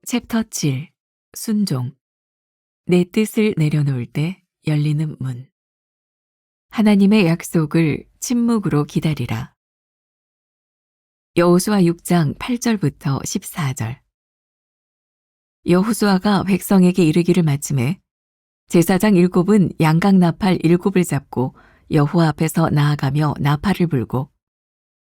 챕터 7 순종 내 뜻을 내려놓을 때 열리는 문 하나님의 약속을 침묵으로 기다리라. 여호수아 6장 8절부터 14절 여호수아가 백성에게 이르기를 마침에 제사장 7은 양각 나팔 7을 잡고 여호와 앞에서 나아가며 나팔을 불고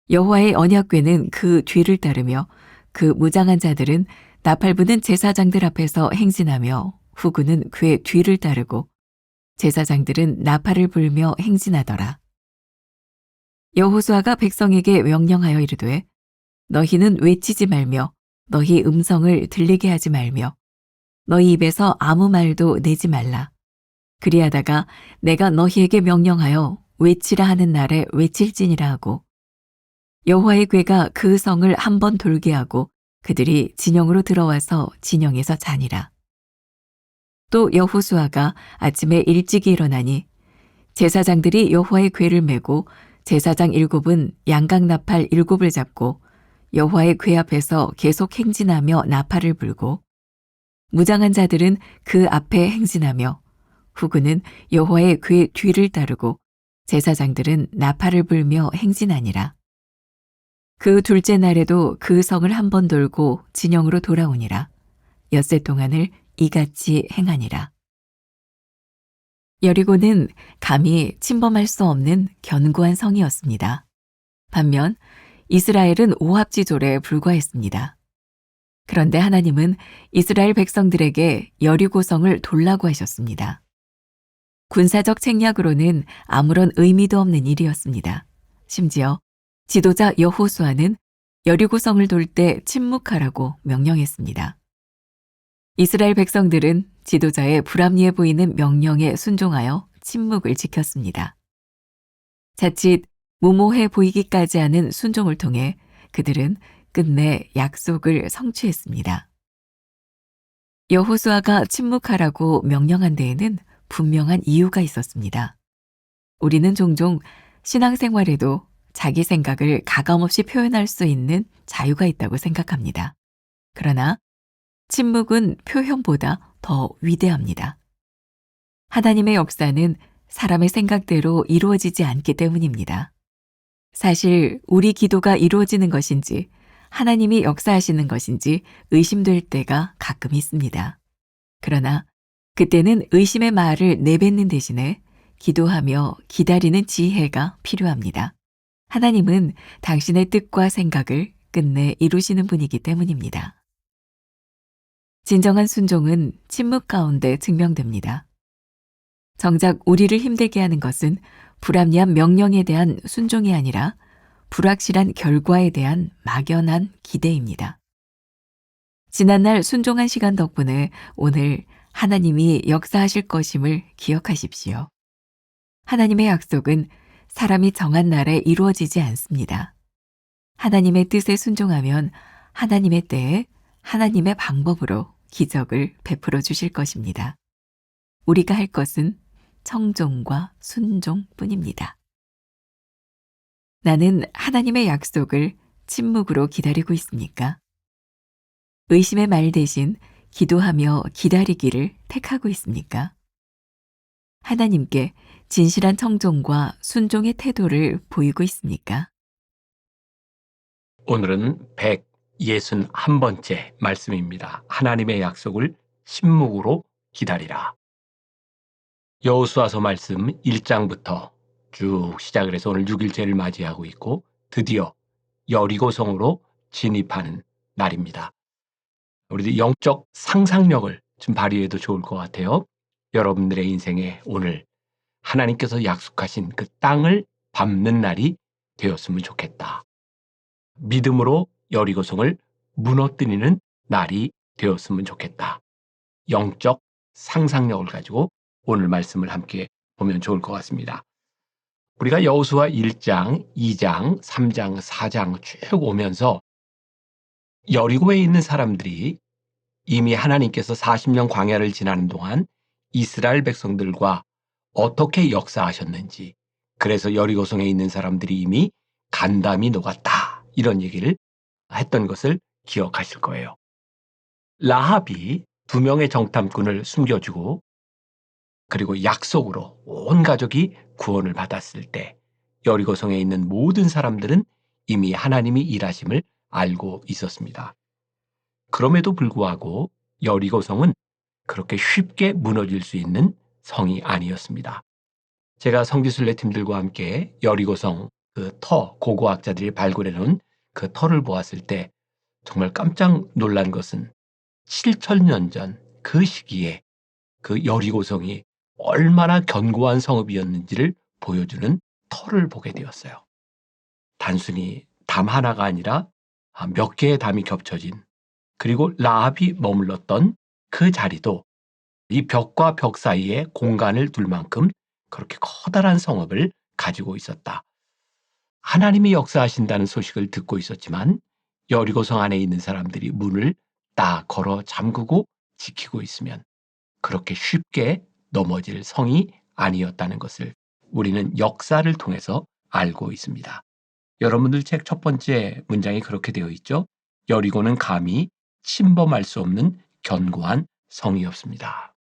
여호와의 언약궤는 그 뒤를 따르며 그 무장한 자들은 나팔 부는 제사장들 앞에서 행진하며 후군은 궤 뒤를 따르고 제사장들은 나팔을 불며 행진하더라. 여호수아가 백성에게 명령하여 이르되 너희는 외치지 말며 너희 음성을 들리게 하지 말며 너희 입에서 아무 말도 내지 말라. 그리하다가 내가 너희에게 명령하여 외치라 하는 날에 외칠지니라 하고 여호와의 궤가 그 성을 한 번 돌게 하고 그들이 진영으로 들어와서 진영에서 자니라. 또 여호수아가 아침에 일찍이 일어나니 제사장들이 여호와의 궤를 메고 제사장 7은 양각 나팔 7을 잡고 여호와의 궤 앞에서 계속 행진하며 나팔을 불고 무장한 자들은 그 앞에 행진하며 후군은 여호와의 궤 뒤를 따르고 제사장들은 나팔을 불며 행진하니라. 그 둘째 날에도 그 성을 한 번 돌고 진영으로 돌아오니라. 엿새 동안을 이같이 행하니라. 여리고는 감히 침범할 수 없는 견고한 성이었습니다. 반면 이스라엘은 오합지졸에 불과했습니다. 그런데 하나님은 이스라엘 백성들에게 여리고성을 돌라고 하셨습니다. 군사적 책략으로는 아무런 의미도 없는 일이었습니다. 심지어 지도자 여호수아는 여리고성을 돌 때 침묵하라고 명령했습니다. 이스라엘 백성들은 지도자의 불합리해 보이는 명령에 순종하여 침묵을 지켰습니다. 자칫 무모해 보이기까지 하는 순종을 통해 그들은 끝내 약속을 성취했습니다. 여호수아가 침묵하라고 명령한 데에는 분명한 이유가 있었습니다. 우리는 종종 신앙생활에도 자기 생각을 가감없이 표현할 수 있는 자유가 있다고 생각합니다. 그러나 침묵은 표현보다 더 위대합니다. 하나님의 역사는 사람의 생각대로 이루어지지 않기 때문입니다. 사실 우리 기도가 이루어지는 것인지 하나님이 역사하시는 것인지 의심될 때가 가끔 있습니다. 그러나 그때는 의심의 말을 내뱉는 대신에 기도하며 기다리는 지혜가 필요합니다. 하나님은 당신의 뜻과 생각을 끝내 이루시는 분이기 때문입니다. 진정한 순종은 침묵 가운데 증명됩니다. 정작 우리를 힘들게 하는 것은 불합리한 명령에 대한 순종이 아니라 불확실한 결과에 대한 막연한 기대입니다. 지난날 순종한 시간 덕분에 오늘 하나님이 역사하실 것임을 기억하십시오. 하나님의 약속은 사람이 정한 날에 이루어지지 않습니다. 하나님의 뜻에 순종하면 하나님의 때에 하나님의 방법으로 기적을 베풀어 주실 것입니다. 우리가 할 것은 청종과 순종뿐입니다. 나는 하나님의 약속을 침묵으로 기다리고 있습니까? 의심의 말 대신 기도하며 기다리기를 택하고 있습니까? 하나님께 진실한 청종과 순종의 태도를 보이고 있습니까? 오늘은 161번째 말씀입니다. 하나님의 약속을 침묵으로 기다리라. 여호수아서 말씀 1장부터 쭉 시작을 해서 오늘 6일째를 맞이하고 있고 드디어 여리고성으로 진입하는 날입니다. 우리도 영적 상상력을 좀 발휘해도 좋을 것 같아요. 여러분들의 인생에 오늘 하나님께서 약속하신 그 땅을 밟는 날이 되었으면 좋겠다. 믿음으로 여리고성을 무너뜨리는 날이 되었으면 좋겠다. 영적 상상력을 가지고 오늘 말씀을 함께 보면 좋을 것 같습니다. 우리가 여호수아 1장, 2장, 3장, 4장 쭉 오면서 여리고에 있는 사람들이 이미 하나님께서 40년 광야를 지나는 동안 이스라엘 백성들과 어떻게 역사하셨는지, 그래서 여리고성에 있는 사람들이 이미 간담이 녹았다, 이런 얘기를 했던 것을 기억하실 거예요. 라합이 2명의 정탐꾼을 숨겨주고 그리고 약속으로 온 가족이 구원을 받았을 때 여리고성에 있는 모든 사람들은 이미 하나님이 일하심을 알고 있었습니다. 그럼에도 불구하고 여리고성은 그렇게 쉽게 무너질 수 있는 성이 아니었습니다. 제가 성지순례 팀들과 함께 여리고성 그 고고학자들이 발굴해 놓은 그 터를 보았을 때 정말 깜짝 놀란 것은 7,000년 전 그 시기에 그 여리고성이 얼마나 견고한 성읍이었는지를 보여주는 터를 보게 되었어요. 단순히 담 하나가 아니라 몇 개의 담이 겹쳐진, 그리고 라합이 머물렀던 그 자리도 이 벽과 벽 사이에 공간을 둘 만큼 그렇게 커다란 성읍을 가지고 있었다. 하나님이 역사하신다는 소식을 듣고 있었지만 여리고성 안에 있는 사람들이 문을 딱 걸어 잠그고 지키고 있으면 그렇게 쉽게 넘어질 성이 아니었다는 것을 우리는 역사를 통해서 알고 있습니다. 여러분들 책 첫 번째 문장이 그렇게 되어 있죠. 여리고는 감히 침범할 수 없는 견고한 성이었습니다.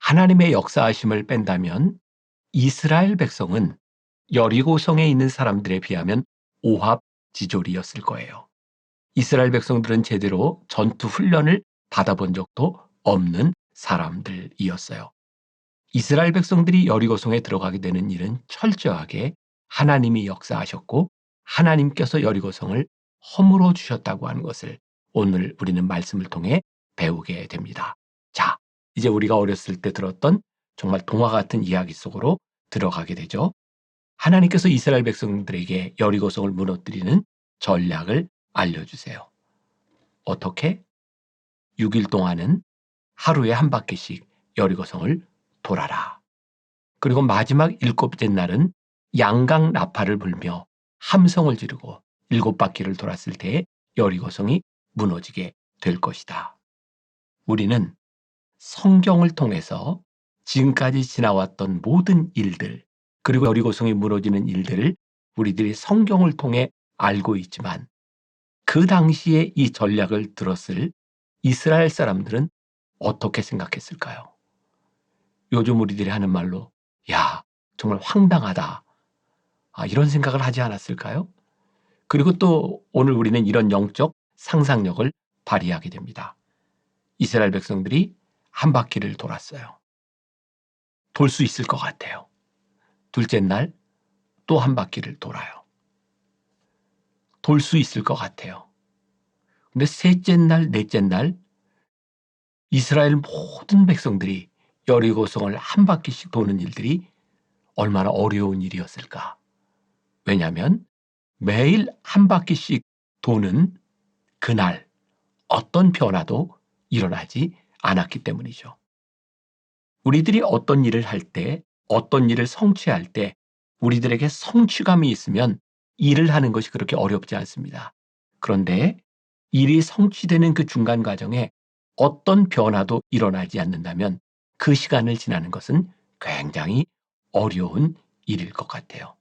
하나님의 역사하심을 뺀다면 이스라엘 백성은 여리고성에 있는 사람들에 비하면 오합지졸이었을 거예요. 이스라엘 백성들은 제대로 전투 훈련을 받아본 적도 없는 사람들이었어요. 이스라엘 백성들이 여리고성에 들어가게 되는 일은 철저하게 하나님이 역사하셨고 하나님께서 여리고성을 허물어 주셨다고 하는 것을 오늘 우리는 말씀을 통해 배우게 됩니다. 자, 이제 우리가 어렸을 때 들었던 정말 동화 같은 이야기 속으로 들어가게 되죠. 하나님께서 이스라엘 백성들에게 여리고성을 무너뜨리는 전략을 알려주세요. 어떻게? 6일 동안은 하루에 한 바퀴씩 여리고성을 돌아라. 그리고 마지막 7째 날은 양강 나팔을 불며 함성을 지르고 7바퀴를 돌았을 때에 여리고성이 무너지게 될 것이다. 우리는 성경을 통해서 지금까지 지나왔던 모든 일들, 그리고 여리고성이 무너지는 일들을 우리들이 성경을 통해 알고 있지만 그 당시에 이 전략을 들었을 이스라엘 사람들은 어떻게 생각했을까요? 요즘 우리들이 하는 말로 야, 정말 황당하다. 이런 생각을 하지 않았을까요? 그리고 또 오늘 우리는 이런 영적 상상력을 발휘하게 됩니다. 이스라엘 백성들이 한 바퀴를 돌았어요. 돌 수 있을 것 같아요. 둘째 날 또 한 바퀴를 돌아요. 돌 수 있을 것 같아요. 근데 셋째 날, 넷째 날 이스라엘 모든 백성들이 여리고성을 한 바퀴씩 도는 일들이 얼마나 어려운 일이었을까. 왜냐하면 매일 한 바퀴씩 도는 그날 어떤 변화도 일어나지 않았기 때문이죠. 우리들이 어떤 일을 할 때, 어떤 일을 성취할 때 우리들에게 성취감이 있으면 일을 하는 것이 그렇게 어렵지 않습니다. 그런데 일이 성취되는 그 중간 과정에 어떤 변화도 일어나지 않는다면 그 시간을 지나는 것은 굉장히 어려운 일일 것 같아요.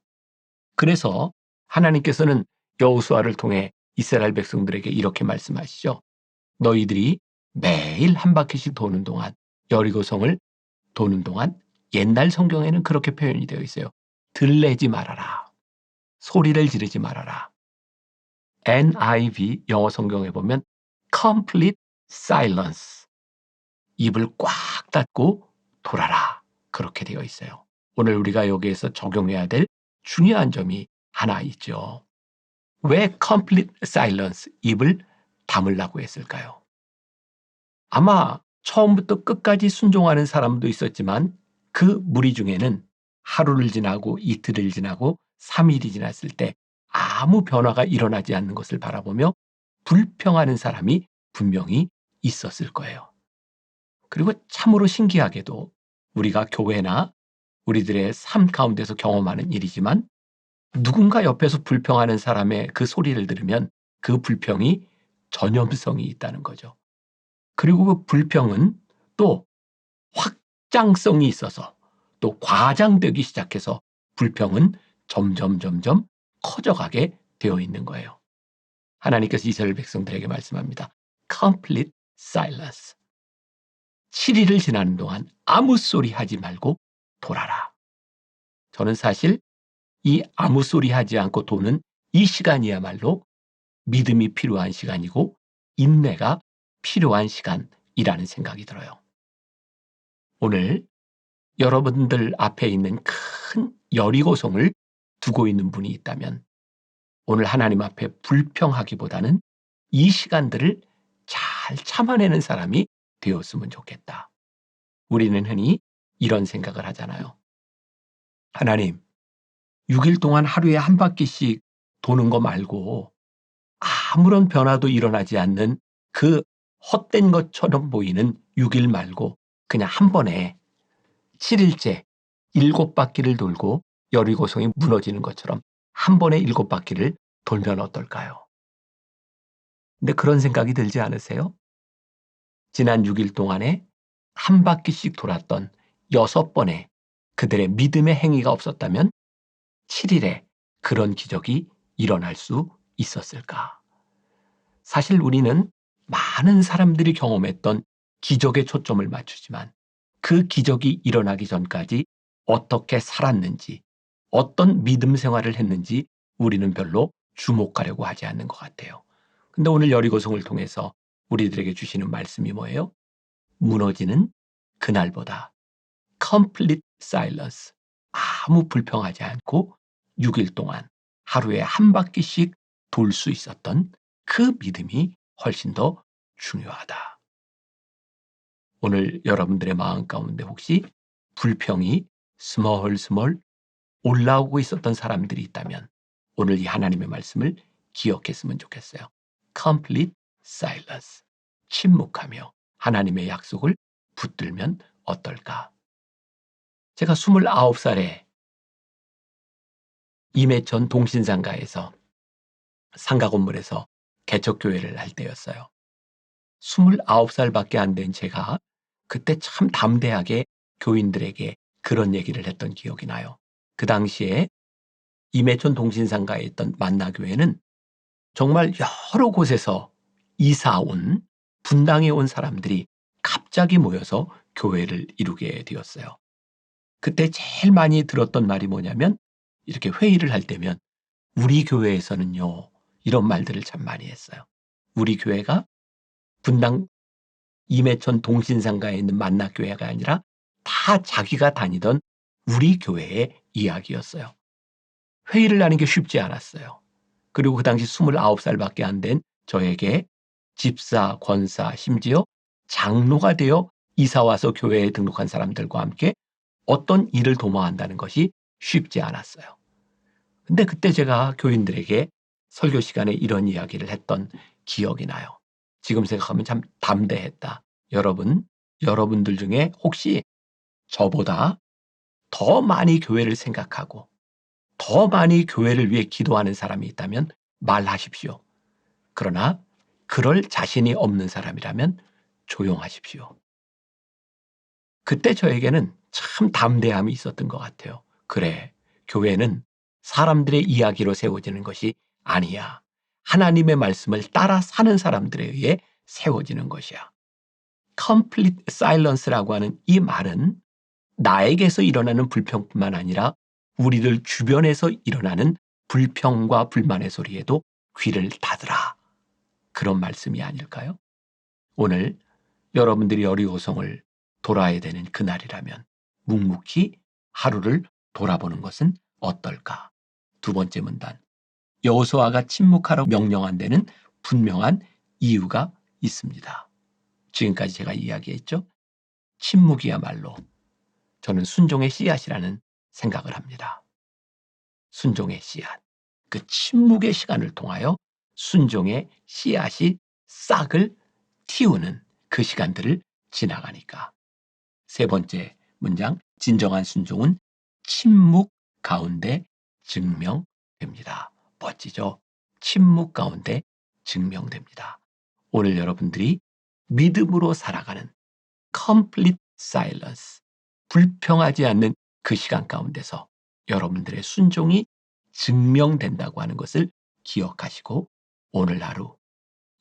그래서 하나님께서는 여호수아를 통해 이스라엘 백성들에게 이렇게 말씀하시죠. 너희들이 매일 한 바퀴씩 도는 동안, 여리고성을 도는 동안, 옛날 성경에는 그렇게 표현이 되어 있어요. 들레지 말아라. 소리를 지르지 말아라. NIV 영어 성경에 보면 complete silence. 입을 꽉 닫고 돌아라. 그렇게 되어 있어요. 오늘 우리가 여기에서 적용해야 될 중요한 점이 하나 있죠. 왜 complete silence, 입을 다물라고 했을까요? 아마 처음부터 끝까지 순종하는 사람도 있었지만 그 무리 중에는 하루를 지나고 이틀을 지나고 3일이 지났을 때 아무 변화가 일어나지 않는 것을 바라보며 불평하는 사람이 분명히 있었을 거예요. 그리고 참으로 신기하게도 우리가 교회나 우리들의 삶 가운데서 경험하는 일이지만 누군가 옆에서 불평하는 사람의 그 소리를 들으면 그 불평이 전염성이 있다는 거죠. 그리고 그 불평은 또 확장성이 있어서 또 과장되기 시작해서 불평은 점점 커져가게 되어 있는 거예요. 하나님께서 이스라엘 백성들에게 말씀합니다. complete silence. 7일을 지나는 동안 아무 소리 하지 말고 돌아라. 저는 사실 이 아무 소리 하지 않고 도는 이 시간이야말로 믿음이 필요한 시간이고 인내가 필요한 시간이라는 생각이 들어요. 오늘 여러분들 앞에 있는 큰 여리고성을 두고 있는 분이 있다면 오늘 하나님 앞에 불평하기보다는 이 시간들을 잘 참아내는 사람이 되었으면 좋겠다. 우리는 흔히 이런 생각을 하잖아요. 하나님, 6일 동안 하루에 한 바퀴씩 도는 거 말고 아무런 변화도 일어나지 않는 그 헛된 것처럼 보이는 6일 말고 그냥 한 번에 7일째 7바퀴를 돌고 여리고성이 무너지는 것처럼 한 번에 7바퀴를 돌면 어떨까요? 근데 그런 생각이 들지 않으세요? 지난 6일 동안에 한 바퀴씩 돌았던 6번의 그들의 믿음의 행위가 없었다면 7일에 그런 기적이 일어날 수 있었을까? 사실 우리는 많은 사람들이 경험했던 기적에 초점을 맞추지만 그 기적이 일어나기 전까지 어떻게 살았는지, 어떤 믿음 생활을 했는지 우리는 별로 주목하려고 하지 않는 것 같아요. 근데 오늘 여리고성을 통해서 우리들에게 주시는 말씀이 뭐예요? 무너지는 그날보다 complete silence, 아무 불평하지 않고 6일 동안 하루에 한 바퀴씩 돌 수 있었던 그 믿음이 훨씬 더 중요하다. 오늘 여러분들의 마음 가운데 혹시 불평이 스멀스멀 올라오고 있었던 사람들이 있다면 오늘 이 하나님의 말씀을 기억했으면 좋겠어요. complete silence. 침묵하며 하나님의 약속을 붙들면 어떨까? 제가 29살에 임해천 동신상가에서 상가 건물에서 개척교회를 할 때였어요. 29살밖에 안 된 제가 그때 참 담대하게 교인들에게 그런 얘기를 했던 기억이 나요. 그 당시에 임해천 동신상가에 있던 만나교회는 정말 여러 곳에서 이사 온, 분당에 온 사람들이 갑자기 모여서 교회를 이루게 되었어요. 그때 제일 많이 들었던 말이 뭐냐면 이렇게 회의를 할 때면 우리 교회에서는요, 이런 말들을 참 많이 했어요. 우리 교회가 분당 임해천 동신상가에 있는 만나교회가 아니라 다 자기가 다니던 우리 교회의 이야기였어요. 회의를 하는 게 쉽지 않았어요. 그리고 그 당시 29살밖에 안 된 저에게 집사, 권사, 심지어 장로가 되어 이사와서 교회에 등록한 사람들과 함께 어떤 일을 도모한다는 것이 쉽지 않았어요. 근데 그때 제가 교인들에게 설교 시간에 이런 이야기를 했던 기억이 나요. 지금 생각하면 참 담대했다. 여러분들 중에 혹시 저보다 더 많이 교회를 생각하고 더 많이 교회를 위해 기도하는 사람이 있다면 말하십시오. 그러나 그럴 자신이 없는 사람이라면 조용하십시오. 그때 저에게는 참 담대함이 있었던 것 같아요. 그래, 교회는 사람들의 이야기로 세워지는 것이 아니야. 하나님의 말씀을 따라 사는 사람들에 의해 세워지는 것이야. complete silence라고 하는 이 말은 나에게서 일어나는 불평뿐만 아니라 우리들 주변에서 일어나는 불평과 불만의 소리에도 귀를 닫으라. 그런 말씀이 아닐까요? 오늘 여러분들이 여리고성을 돌아야 되는 그날이라면 묵묵히 하루를 돌아보는 것은 어떨까? 두 번째 문단. 여호수아가 침묵하라고 명령한 데는 분명한 이유가 있습니다. 지금까지 제가 이야기했죠. 침묵이야말로 저는 순종의 씨앗이라는 생각을 합니다. 순종의 씨앗. 그 침묵의 시간을 통하여 순종의 씨앗이 싹을 틔우는 그 시간들을 지나가니까. 세 번째 문장, 진정한 순종은 침묵 가운데 증명됩니다. 멋지죠? 침묵 가운데 증명됩니다. 오늘 여러분들이 믿음으로 살아가는 complete silence, 불평하지 않는 그 시간 가운데서 여러분들의 순종이 증명된다고 하는 것을 기억하시고 오늘 하루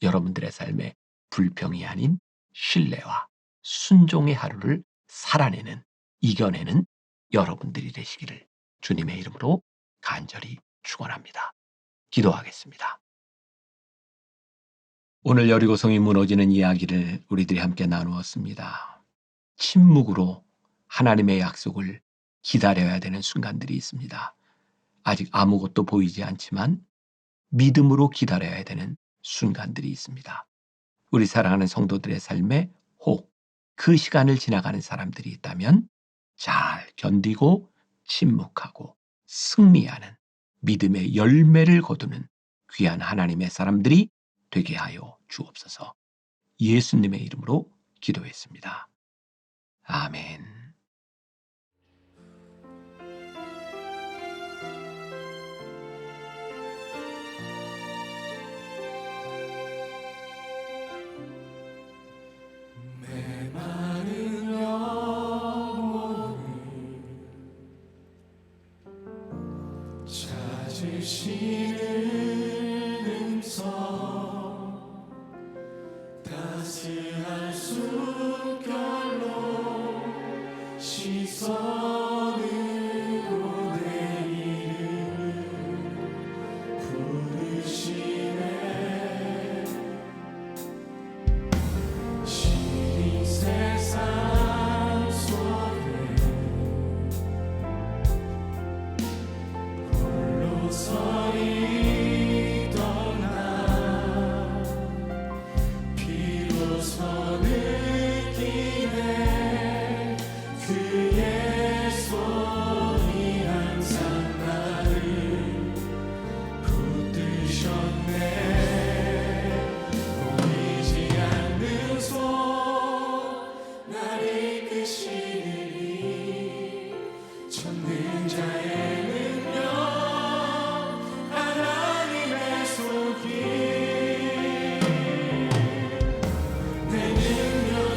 여러분들의 삶에 불평이 아닌 신뢰와 순종의 하루를 살아내는, 이겨내는 여러분들이 되시기를 주님의 이름으로 간절히 축원합니다. 기도하겠습니다. 오늘 여리고성이 무너지는 이야기를 우리들이 함께 나누었습니다. 침묵으로 하나님의 약속을 기다려야 되는 순간들이 있습니다. 아직 아무것도 보이지 않지만 믿음으로 기다려야 되는 순간들이 있습니다. 우리 사랑하는 성도들의 삶에 혹 그 시간을 지나가는 사람들이 있다면 잘 견디고 침묵하고 승리하는 믿음의 열매를 거두는 귀한 하나님의 사람들이 되게 하여 주옵소서. 예수님의 이름으로 기도했습니다. 아멘. 메마른 영혼을 찾으시는 음성, 따스한 숨결로 시선으로 내 이름을 부르시네. 시린 세상 속에 홀로 서 있던 나 비로소 느끼네. 그의 손이 항상 나를 붙드셨네. 보이지 않는 손 날 이끄시니 전능자의 능력 하나님의 손길 내 능력